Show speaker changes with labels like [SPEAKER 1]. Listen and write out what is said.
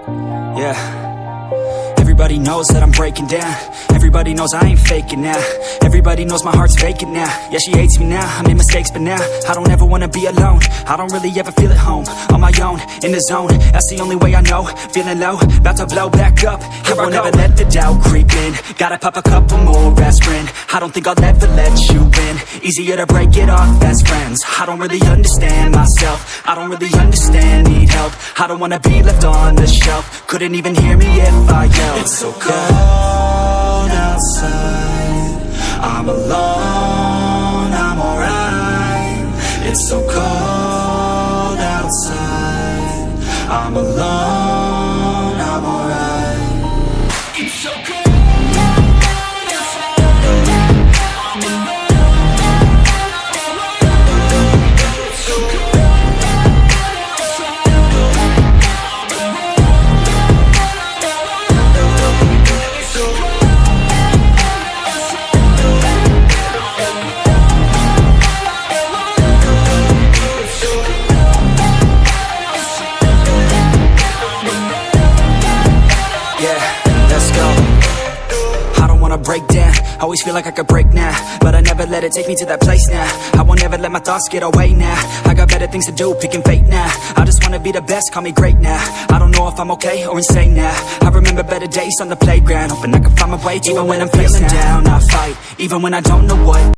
[SPEAKER 1] Yeah. Everybody knows that I'm breaking down. Everybody knows I ain't faking now. Everybody knows my heart's vacant now. Yeah, she hates me now, I made mistakes but now I don't ever wanna be alone. I don't really ever feel at home. On my own, in the zone, that's the only way I know. Feeling low, about to blow back up. Here I won't ever let the doubt creep in. Gotta pop a couple more aspirin. I don't think I'll ever let you in. Easier to break it off best friends. I don't really understand myself. I don't really understand, need help. I don't wanna be left on the shelf. Couldn't even hear me if I yelled. It's so cold outside, I'm alone, I'm alright. It's so cold outside, I'm alone, I'm alright. It's so cold. Break down, always feel like I could break now, but I never let it take me to that place now. I won't ever let my thoughts get away now. I got better things to do, picking fate now. I just wanna be the best, call me great now. I don't know if I'm okay or insane now. I remember better days on the playground, hoping I can find my way even when I'm feeling down. I fight, even when I don't know what.